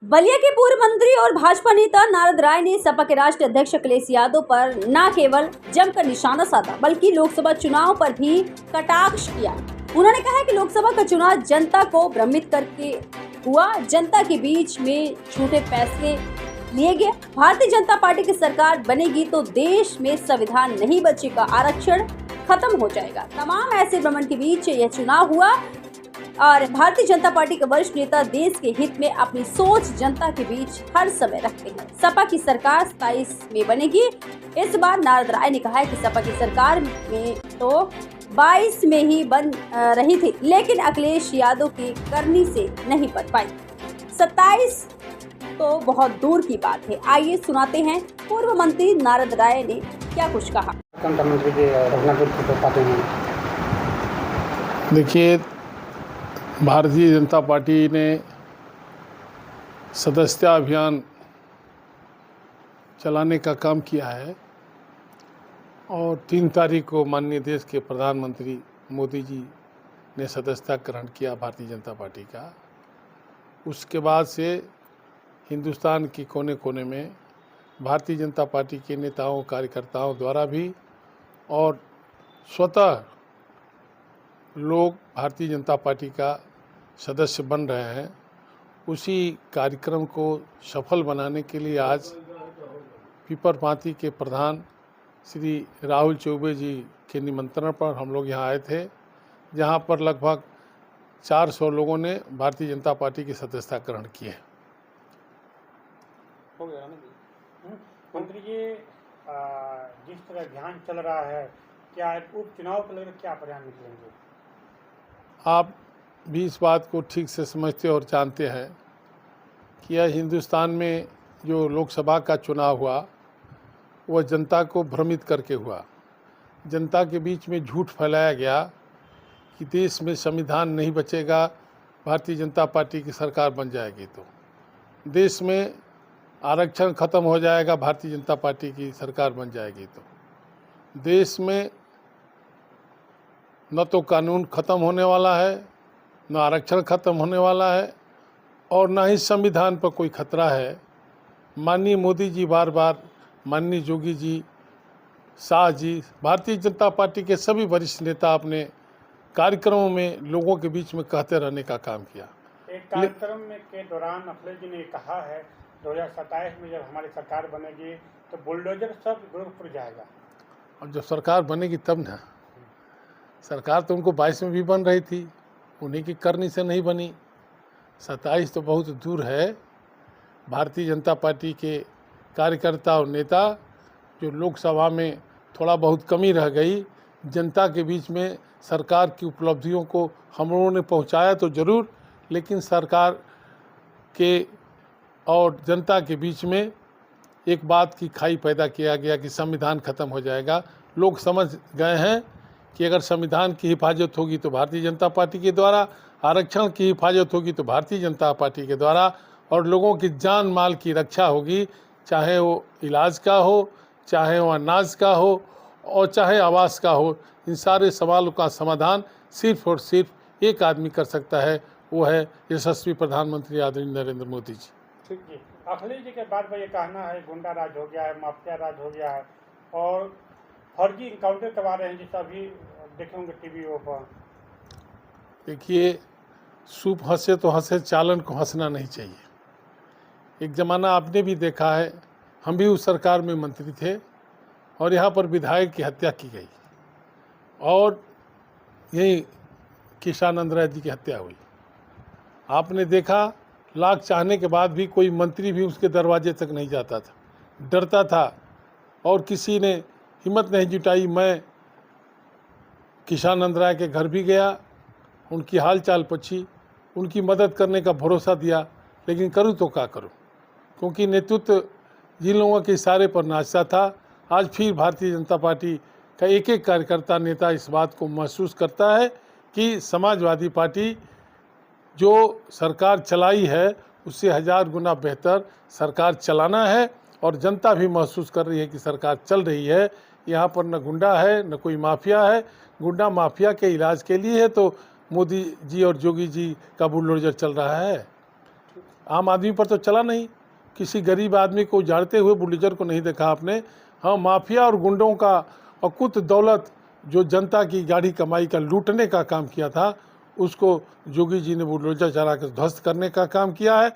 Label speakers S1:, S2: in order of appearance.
S1: बलिया के पूर्व मंत्री और भाजपा नेता नारद राय ने सपा के राष्ट्रीय अध्यक्ष अखिलेश यादव पर न केवल जमकर निशाना साधा बल्कि लोकसभा चुनाव पर भी कटाक्ष किया। उन्होंने कहा कि लोकसभा का चुनाव जनता को भ्रमित करके हुआ, जनता के बीच में झूठे फैसले लिए गए। भारतीय जनता पार्टी की सरकार बनेगी तो देश में संविधान नहीं बचेगा, आरक्षण खत्म हो जाएगा। तमाम ऐसे भ्रमण के बीच यह चुनाव हुआ और भारतीय जनता पार्टी के वरिष्ठ नेता देश के हित में अपनी सोच जनता के बीच हर समय रखते हैं। सपा की सरकार 27 में बनेगी। इस बार नारद राय ने कहा है कि सपा की सरकार में तो 22 में ही बन रही थी, लेकिन अखिलेश यादव की करनी से नहीं बन पाई। 27 तो बहुत दूर की बात है। आइए सुनाते हैं पूर्व मंत्री नारद राय ने क्या कुछ कहा।
S2: देखिए, भारतीय जनता पार्टी ने सदस्यता अभियान चलाने का काम किया है और 3 तारीख को माननीय देश के प्रधानमंत्री मोदी जी ने सदस्यता ग्रहण किया भारतीय जनता पार्टी का। उसके बाद से हिंदुस्तान के कोने कोने में भारतीय जनता पार्टी के नेताओं कार्यकर्ताओं द्वारा भी और स्वतः लोग भारतीय जनता पार्टी का सदस्य बन रहे हैं। उसी कार्यक्रम को सफल बनाने के लिए आज पीपर पार्टी के प्रधान श्री राहुल चौबे जी के निमंत्रण पर हम लोग यहाँ आए थे, जहाँ पर लगभग 400 लोगों ने भारतीय जनता पार्टी की सदस्यता ग्रहण की है।
S3: हो गया ना जी। मंत्री जी, जिस तरह अभियान चल रहा है, क्या उपचुनाव को लेकर क्या परिणाम निकलेंगे?
S2: आप भी इस बात को ठीक से समझते और जानते हैं कि यह हिंदुस्तान में जो लोकसभा का चुनाव हुआ वह जनता को भ्रमित करके हुआ। जनता के बीच में झूठ फैलाया गया कि देश में संविधान नहीं बचेगा, भारतीय जनता पार्टी की सरकार बन जाएगी तो देश में आरक्षण खत्म हो जाएगा, भारतीय जनता पार्टी की सरकार बन जाएगी तो देश में न तो कानून खत्म होने वाला है, न आरक्षण खत्म होने वाला है और न ही संविधान पर कोई खतरा है। माननीय मोदी जी बार बार, माननीय योगी जी, शाह जी, भारतीय जनता पार्टी के सभी वरिष्ठ नेता अपने कार्यक्रमों में लोगों के बीच में कहते रहने का काम किया।
S3: एक कार्यक्रम में के दौरान अखिलेश जी ने कहा है 2027 में जब हमारी सरकार बनेगी तो बुलडोजर सब गोरखपुर जाएगा।
S2: और जब सरकार बनेगी तब ना, सरकार तो उनको 22 में भी बन रही थी, उन्हीं की करनी से नहीं बनी। 27 तो बहुत दूर है। भारतीय जनता पार्टी के कार्यकर्ता और नेता जो लोकसभा में थोड़ा बहुत कमी रह गई, जनता के बीच में सरकार की उपलब्धियों को हम लोगों ने पहुंचाया तो ज़रूर, लेकिन सरकार के और जनता के बीच में एक बात की खाई पैदा किया गया कि संविधान खत्म हो जाएगा। लोग समझ गए हैं कि अगर संविधान की हिफाजत होगी तो भारतीय जनता पार्टी के द्वारा, आरक्षण की हिफाजत होगी तो भारतीय जनता पार्टी के द्वारा, और लोगों की जान माल की रक्षा होगी, चाहे वो इलाज का हो, चाहे वो अनाज का हो और चाहे आवास का हो। इन सारे सवालों का समाधान सिर्फ और सिर्फ एक आदमी कर सकता है, वो है यशस्वी प्रधानमंत्री आदरणीय नरेंद्र मोदी जी।
S3: ठीक जी। अखिलेश जी के बाद में ये कहना है गुंडा राज हो गया है, माफिया राज हो गया है और फर्जी इनकाउंटर करवा रहे हैं, जिसका अभी देखेंगे टीवी पर।
S2: देखिए, सूप हंसे तो हंसे, चालन को हंसना नहीं चाहिए। एक ज़माना आपने भी देखा है, हम भी उस सरकार में मंत्री थे और यहाँ पर विधायक की हत्या की गई और यही किशानंद राय जी की हत्या हुई। आपने देखा, लाख चाहने के बाद भी कोई मंत्री भी उसके दरवाजे तक नहीं जाता था, डरता था और किसी ने हिम्मत नहीं जुटाई। मैं किशानंद राय के घर भी गया, उनकी हालचाल पूछी, उनकी मदद करने का भरोसा दिया, लेकिन करूँ तो क्या करूँ, क्योंकि नेतृत्व जिन लोगों के इशारे पर नाचता था। आज फिर भारतीय जनता पार्टी का एक एक कार्यकर्ता नेता इस बात को महसूस करता है कि समाजवादी पार्टी जो सरकार चलाई है उससे 1000 गुना बेहतर सरकार चलाना है और जनता भी महसूस कर रही है कि सरकार चल रही है। यहाँ पर न गुंडा है न कोई माफिया है। गुंडा माफिया के इलाज के लिए है तो मोदी जी और योगी जी का बुलडोजर चल रहा है। आम आदमी पर तो चला नहीं। किसी गरीब आदमी को उजाड़ते हुए बुलडोजर को नहीं देखा आपने। हाँ, माफिया और गुंडों का अकुत दौलत जो जनता की गाढ़ी कमाई का लूटने का काम किया था, उसको जोगी जी ने बुलडोजर चला कर ध्वस्त करने का काम किया है।